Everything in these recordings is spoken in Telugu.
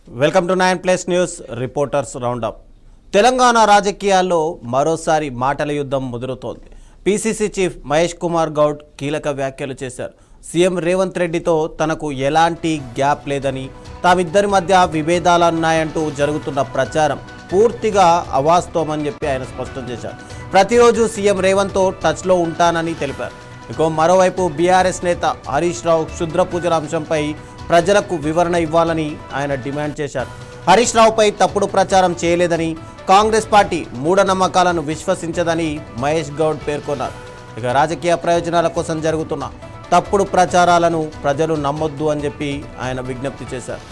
Welcome to 9+ news reporters roundup. Telangana రాజకీయాల్లో మరోసారి మాటల యుద్ధం ముదురుతోంది. పీసీసీ చీఫ్ మహేష్ కుమార్ గౌడ్ కీలక వ్యాఖ్యలు చేశారు. సీఎం రేవంత్ రెడ్డితో తనకు ఎలాంటి గ్యాప్ లేదని, తామిద్దరి మధ్య విభేదాలున్నాయంటూ జరుగుతున్న ప్రచారం పూర్తిగా అవాస్తవమని చెప్పి ఆయన స్పష్టం చేశారు. ప్రతిరోజు సీఎం రేవంత్తో టచ్లో ఉంటానని తెలిపారు. మరోవైపు బీఆర్ఎస్ నేత హరీష్ రావు క్షుద్ర పూజల అంశంపై ప్రజలకు వివరణ ఇవ్వాలని ఆయన డిమాండ్ చేశారు. హరీష్ రావుపై తప్పుడు ప్రచారం చేయలేదని, కాంగ్రెస్ పార్టీ మూఢనమ్మకాలను విశ్వసించదని మహేష్ గౌడ్ పేర్కొన్నారు. రాజకీయ ప్రయోజనాల కోసం జరుగుతున్న తప్పుడు ప్రచారాలను ప్రజలు నమ్మొద్దు అని చెప్పి ఆయన విజ్ఞప్తి చేశారు.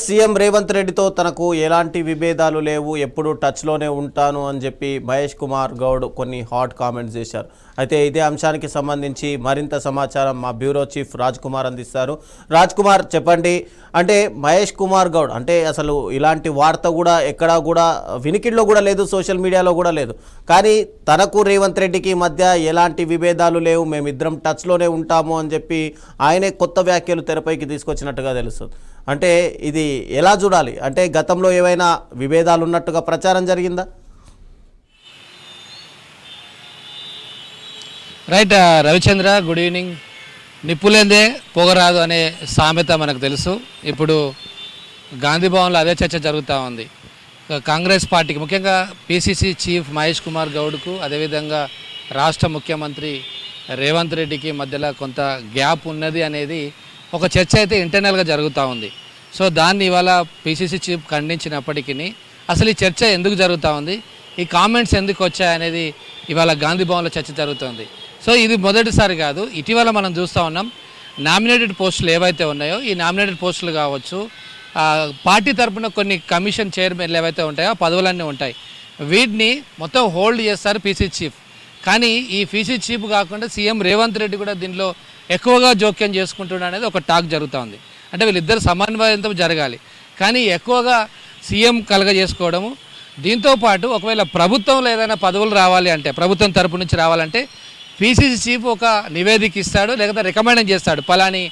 సీఎం రేవంత్ రెడ్డితో తనకు ఎలాంటి విభేదాలు లేవు, ఎప్పుడు టచ్లోనే ఉంటాను అని చెప్పి మహేష్ కుమార్ గౌడ్ కొన్ని హాట్ కామెంట్స్ చేశారు. అయితే ఇదే అంశానికి సంబంధించి మరింత సమాచారం మా బ్యూరో చీఫ్ రాజ్ కుమార్ అందిస్తారు. రాజ్ కుమార్, చెప్పండి. అంటే మహేష్ కుమార్ గౌడ్ అంటే అసలు ఇలాంటి వార్త కూడా ఎక్కడా కూడా వినికిడిలో కూడా లేదు, సోషల్ మీడియాలో కూడా లేదు. కానీ తనకు రేవంత్ రెడ్డికి మధ్య ఎలాంటి విభేదాలు లేవు, మేమిద్దరం టచ్లోనే ఉంటాము అని చెప్పి ఆయనే కొత్త వ్యాఖ్యలు తెరపైకి తీసుకొచ్చినట్టుగా తెలుస్తుంది. అంటే ఇది ఎలా చూడాలి? అంటే గతంలో ఏవైనా విభేదాలు ఉన్నట్టుగా ప్రచారం జరిగిందా? Right Ravichandra, good evening. నిప్పులేందే పొగరాదు అనే సామెత మనకు తెలుసు. ఇప్పుడు గాంధీ భవన్లో అదే చర్చ జరుగుతూ ఉంది. కాంగ్రెస్ పార్టీకి, ముఖ్యంగా పీసీసీ చీఫ్ మహేష్ కుమార్ గౌడ్కు, అదేవిధంగా రాష్ట్ర ముఖ్యమంత్రి రేవంత్ రెడ్డికి మధ్యలో కొంత గ్యాప్ ఉన్నది అనేది ఒక చర్చ అయితే ఇంటర్నల్గా జరుగుతూ ఉంది. సో దాన్ని ఇవాళ పీసీసీ చీఫ్ ఖండించినప్పటికీ అసలు ఈ చర్చ ఎందుకు జరుగుతూ ఉంది, ఈ కామెంట్స్ ఎందుకు వచ్చాయనేది ఇవాళ గాంధీ భవన్లో చర్చ జరుగుతుంది. సో ఇది మొదటిసారి కాదు, ఇటీవల మనం చూస్తూ ఉన్నాం. నామినేటెడ్ పోస్టులు ఏవైతే ఉన్నాయో, ఈ నామినేటెడ్ పోస్టులు కావచ్చు, పార్టీ తరఫున కొన్ని కమిషన్ చైర్మన్లు ఏవైతే ఉంటాయో ఆ పదవులన్నీ ఉంటాయి. వీటిని మొత్తం హోల్డ్ చేస్తారు పీసీ చీఫ్. కానీ ఈ పీసీ చీఫ్ కాకుండా సీఎం రేవంత్ రెడ్డి కూడా దీనిలో ఎక్కువగా జోక్యం చేసుకుంటున్నాడు అనేది ఒక టాక్ జరుగుతూ ఉంది. అంటే వీళ్ళిద్దరు సమన్వయంతో జరగాలి, కానీ ఎక్కువగా సీఎం కలగజేసుకోవడము. దీంతోపాటు ఒకవేళ ప్రభుత్వంలో ఏదైనా పదవులు రావాలి అంటే, ప్రభుత్వం తరపు నుంచి రావాలంటే పీసీసీ చీఫ్ ఒక నివేదిక ఇస్తాడు, లేకపోతే రికమెండ్ చేస్తాడు పలాని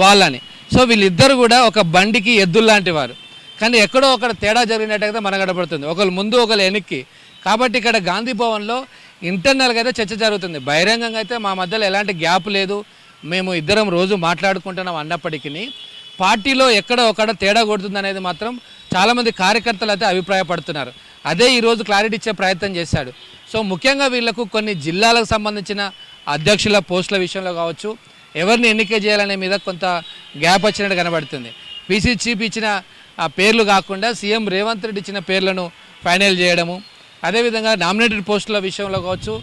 వాళ్ళని. సో వీళ్ళిద్దరు కూడా ఒక బండికి ఎద్దుల్లాంటి వారు. కానీ ఎక్కడో ఒకటి తేడా జరిగినట్టయితే మనకు కనబడుతుంది, ఒకరు ముందు ఒకరు వెనక్కి. కాబట్టి ఇక్కడ గాంధీ భవన్లో ఇంటర్నల్గా అయితే చర్చ జరుగుతుంది. బహిరంగంగా అయితే మా మధ్యలో ఎలాంటి గ్యాప్ లేదు, మేము ఇద్దరం రోజు మాట్లాడుకుంటున్నాం అన్నప్పటికీ పార్టీలో ఎక్కడ ఒకడ తేడా కొడుతుంది అనేది మాత్రం చాలామంది కార్యకర్తలు అయితే అభిప్రాయపడుతున్నారు. అదే ఈరోజు క్లారిటీ ఇచ్చే ప్రయత్నం చేశాడు. సో ముఖ్యంగా వీళ్లకు కొన్ని జిల్లాలకు సంబంధించిన అధ్యక్షుల పోస్టుల విషయంలో కావచ్చు, ఎవరిని ఎన్నిక చేయాలనే మీద కొంత గ్యాప్ వచ్చినట్టు కనబడుతుంది. పీసీ చీఫ్ ఇచ్చిన ఆ పేర్లు కాకుండా సీఎం రేవంత్ రెడ్డి ఇచ్చిన పేర్లను ఫైనల్ చేయడము, అదేవిధంగా నామినేటెడ్ పోస్టుల విషయంలో కావచ్చు,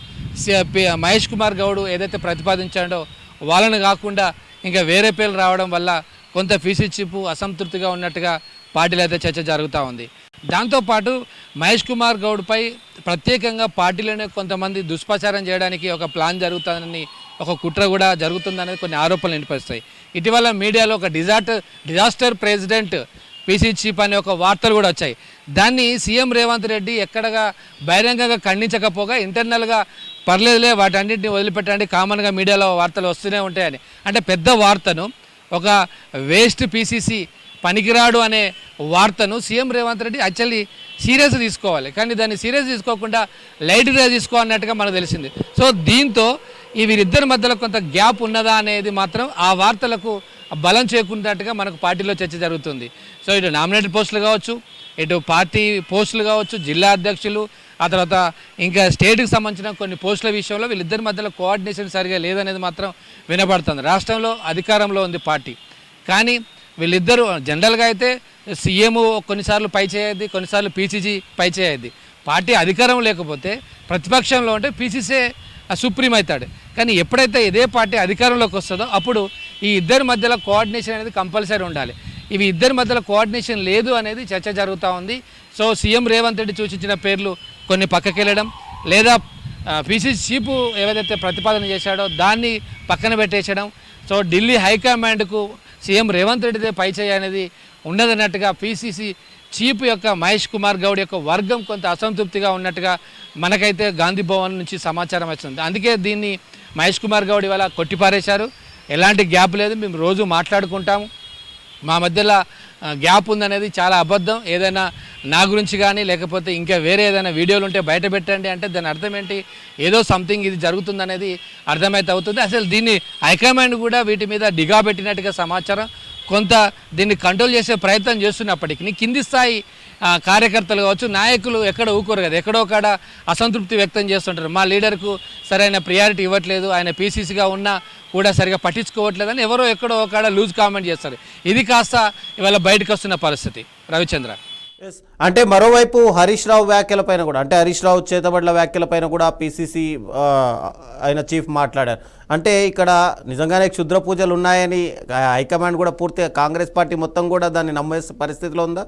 మహేష్ కుమార్ గౌడ్ ఏదైతే ప్రతిపాదించాడో వాళ్ళని కాకుండా ఇంకా వేరే పేర్లు రావడం వల్ల కొంత పీసీ చీఫ్ అసంతృప్తిగా ఉన్నట్టుగా పార్టీలో అయితే చర్చ జరుగుతూ ఉంది. దాంతోపాటు మహేష్ కుమార్ గౌడ్పై ప్రత్యేకంగా పార్టీలోనే కొంతమంది దుష్ప్రచారం చేయడానికి ఒక ప్లాన్ జరుగుతుందని, ఒక కుట్ర కూడా జరుగుతుందనేది కొన్ని ఆరోపణలు వినిపిస్తాయి. ఇటీవల మీడియాలో ఒక డిజాస్టర్ ప్రెసిడెంట్ పీసీ చీఫ్ అనే ఒక వార్తలు కూడా వచ్చాయి. దాన్ని సీఎం రేవంత్ రెడ్డి ఎక్కడగా బహిరంగంగా ఖండించకపోగా ఇంటర్నల్గా పర్లేదులే వాటన్నింటిని వదిలిపెట్టండి, కామన్గా మీడియాలో వార్తలు వస్తూనే ఉంటాయని, అంటే పెద్ద వార్తను, ఒక వేస్ట్ పీసీసీ పనికిరాడు అనే వార్తను CM Revanth Reddy actually serious తీసుకోవాలి, కానీ దాన్ని సీరియస్ తీసుకోకుండా లైట్గా తీసుకోవాలన్నట్టుగా మనకు తెలిసింది. సో దీంతో ఈ వీరిద్దరి మధ్యలో కొంత గ్యాప్ ఉన్నదా అనేది మాత్రం ఆ వార్తలకు బలం చేకూరినట్టుగా మనకు పార్టీలో చర్చ జరుగుతుంది. సో ఇటు నామినేటెడ్ పోస్టులు కావచ్చు, ఇటు పార్టీ పోస్టులు కావచ్చు, జిల్లా అధ్యక్షులు, ఆ తర్వాత ఇంకా స్టేట్కి సంబంధించిన కొన్ని పోస్టుల విషయంలో వీళ్ళిద్దరి మధ్యలో కోఆర్డినేషన్ సరిగా లేదనేది మాత్రం వినపడుతుంది. రాష్ట్రంలో అధికారంలో ఉంది పార్టీ, కానీ వీళ్ళిద్దరూ జనరల్గా అయితే సీఎం కొన్నిసార్లు పై చేయద్ది, కొన్నిసార్లు పీసీసీ పై చేయద్ది. పార్టీ అధికారం లేకపోతే ప్రతిపక్షంలో ఉంటే పీసీసీ సుప్రీం అవుతాడు. కానీ ఎప్పుడైతే ఇదే పార్టీ అధికారంలోకి వస్తుందో అప్పుడు ఈ ఇద్దరి మధ్యలో కోఆర్డినేషన్ అనేది కంపల్సరీ ఉండాలి. ఇవి ఇద్దరి మధ్యలో కోఆర్డినేషన్ లేదు అనేది చర్చ జరుగుతూ ఉంది. సో సీఎం రేవంత్ రెడ్డి సూచించిన పేర్లు కొన్ని పక్కకి వెళ్ళడం, లేదా పీసీసీ చీఫ్ ఏదైతే ప్రతిపాదన చేశాడో దాన్ని పక్కన పెట్టేసడం. సో ఢిల్లీ హైకమాండ్కు సీఎం రేవంత్ రెడ్డిదే పై చేయి అనేది ఉండదన్నట్టుగా పీసీసీ చీఫ్ యొక్క మహేష్ కుమార్ గౌడ్ యొక్క వర్గం కొంత అసంతృప్తిగా ఉన్నట్టుగా మనకైతే గాంధీ భవన్ నుంచి సమాచారం వచ్చింది. అందుకే దీన్ని మహేష్ కుమార్ గౌడ్ ఇవాళ కొట్టిపారేశారు. ఎలాంటి గ్యాప్ లేదు, మేము రోజు మాట్లాడుకుంటాము, మా మధ్యలో గ్యాప్ ఉందనేది చాలా అబద్ధం. ఏదైనా నా గురించి కానీ లేకపోతే ఇంకా వేరే ఏదైనా వీడియోలు ఉంటే బయట పెట్టండి అంటే దాని అర్థం ఏంటి? ఏదో సంథింగ్ ఇది జరుగుతుందనేది అర్థమైతే అవుతుంది. అసలు దీన్ని హైకమాండ్ కూడా వీటి మీద డిగా పెట్టినట్టుగా సమాచారం. కొంత దీన్ని కంట్రోల్ చేసే ప్రయత్నం చేస్తున్నప్పటికీ కింది స్థాయి కార్యకర్తలు కావచ్చు, నాయకులు ఎక్కడ ఊకోరు కదా, ఎక్కడో కాడ అసంతృప్తి వ్యక్తం చేస్తుంటారు. మా లీడర్కు సరైన ప్రియారిటీ ఇవ్వట్లేదు, ఆయన పీసీసీగా ఉన్నా కూడా సరిగా పట్టించుకోవట్లేదని ఎవరో ఎక్కడో కాడ లూజ్ కామెంట్ చేస్తారు. ఇది కాస్త ఇవాళ బయటకు వస్తున్న పరిస్థితి. రవిచంద్ర, అంటే మరోవైపు హరీష్ రావు వ్యాఖ్యలపైన కూడా, అంటే హరీష్ రావు చేతబడ్ల వ్యాఖ్యలపైన కూడా పీసీసీ ఆయన చీఫ్ మాట్లాడారు. అంటే ఇక్కడ నిజంగానే క్షుద్ర పూజలు ఉన్నాయని హైకమాండ్ కూడా పూర్తిగా కాంగ్రెస్ పార్టీ మొత్తం కూడా దాన్ని నమ్మే పరిస్థితిలో ఉందా?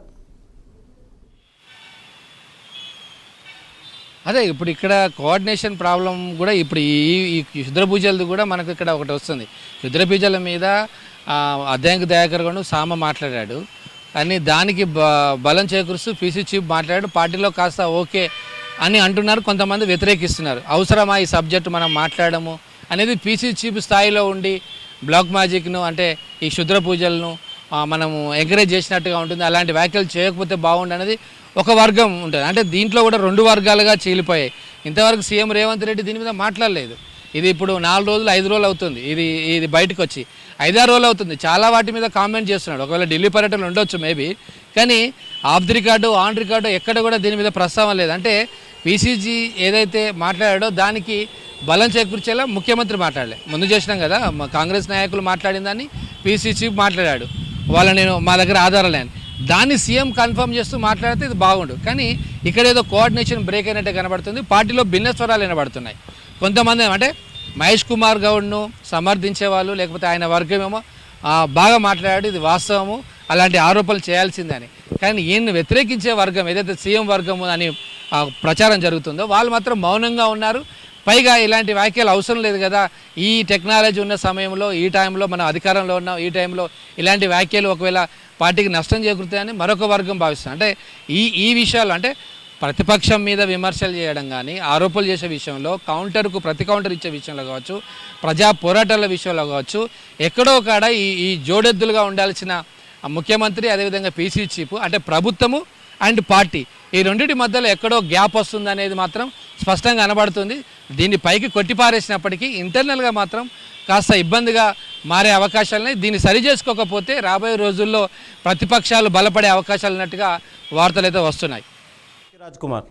అదే ఇప్పుడు ఇక్కడ కోఆర్డినేషన్ ప్రాబ్లం కూడా ఇప్పుడు ఈ క్షుద్ర పూజలది కూడా మనకు ఇక్కడ ఒకటి వస్తుంది. క్షుద్ర పూజల మీద అద్దంకి దయాకర్ గౌడ్ సామ మాట్లాడాడు అని దానికి బలం చేకూరుస్తూ పీసీ చీఫ్ మాట్లాడాడు. పార్టీలో కాస్త ఓకే అని అంటున్నారు, కొంతమంది వ్యతిరేకిస్తున్నారు. అవసరమా ఈ సబ్జెక్టు మనం మాట్లాడము అనేది పీసీ చీఫ్ స్థాయిలో ఉండి బ్లాక్ మ్యాజిక్ను అంటే ఈ క్షుద్ర పూజలను మనము ఎంకరేజ్ చేసినట్టుగా ఉంటుంది. అలాంటి వ్యాఖ్యలు చేయకపోతే బాగుండు అనేది ఒక వర్గం ఉంటుంది. అంటే దీంట్లో కూడా రెండు వర్గాలుగా చీలిపోయాయి. ఇంతవరకు సీఎం రేవంత్ రెడ్డి దీని మీద మాట్లాడలేదు. ఇది ఇప్పుడు 4 రోజులు 5 రోజులు అవుతుంది ఇది బయటకు వచ్చి, 5-6 రోజులు అవుతుంది. చాలా వాటి మీద కామెంట్ చేస్తున్నాడు. ఒకవేళ ఢిల్లీ పర్యటనలు ఉండొచ్చు మేబీ, కానీ of the record on record ఎక్కడ కూడా దీని మీద ప్రస్తావన లేదు. అంటే పీసీజీ ఏదైతే మాట్లాడాడో దానికి బలం చేకూర్చేలా ముఖ్యమంత్రి మాట్లాడలే. ముందు చేసినాం కదా, కాంగ్రెస్ నాయకులు మాట్లాడిన దాన్ని పీసీ చీఫ్ మాట్లాడాడు, నేను మా దగ్గర ఆధారాలు లేని దాన్ని సీఎం కన్ఫర్మ్ చేస్తూ మాట్లాడితే ఇది బాగుండు. కానీ ఇక్కడ ఏదో కోఆర్డినేషన్ బ్రేక్ అయినట్టే కనబడుతుంది. పార్టీలో భిన్న స్వరాలు వినబడుతున్నాయి. కొంతమంది అంటే మహేష్ కుమార్ గౌడ్ను సమర్థించే వాళ్ళు లేకపోతే ఆయన వర్గమేమో బాగా మాట్లాడాడు, ఇది వాస్తవము, అలాంటి ఆరోపణలు చేయాల్సిందని. కానీ ఈయన్ని వ్యతిరేకించే వర్గం ఏదైతే సీఎం వర్గము అని ప్రచారం జరుగుతుందో వాళ్ళు మాత్రం మౌనంగా ఉన్నారు. పైగా ఇలాంటి వ్యాఖ్యలు అవసరం లేదు కదా, ఈ టెక్నాలజీ ఉన్న సమయంలో, ఈ టైంలో మనం అధికారంలో ఉన్నాం, ఈ టైంలో ఇలాంటి వ్యాఖ్యలు ఒకవేళ పార్టీకి నష్టం చేకూరుతాయని మరొక వర్గం భావిస్తుంది. అంటే ఈ విషయాలు అంటే ప్రతిపక్షం మీద విమర్శలు చేయడం కానీ, ఆరోపణలు చేసే విషయంలో, కౌంటర్కు ప్రతి కౌంటర్ ఇచ్చే విషయంలో కావచ్చు, ప్రజా పోరాటాల విషయంలో కావచ్చు, ఎక్కడో కాడ ఈ జోడెద్దులుగా ఉండాల్సిన ముఖ్యమంత్రి అదేవిధంగా పీసీ చీఫ్ అంటే ప్రభుత్వము అండ్ పార్టీ ఈ రెండింటి మధ్యలో ఎక్కడో గ్యాప్ వస్తుంది అనేది మాత్రం స్పష్టంగా కనబడుతుంది. దీన్ని పైకి కొట్టిపారేసినప్పటికీ ఇంటర్నల్గా మాత్రం కాస్త ఇబ్బందిగా మారే అవకాశాలని, దీన్ని సరి చేసుకోకపోతే రాబోయే రోజుల్లో ప్రతిపక్షాలు బలపడే అవకాశాలు ఉన్నట్టుగా వార్తలు అయితే వస్తున్నాయి. రాజ్ కుమార్.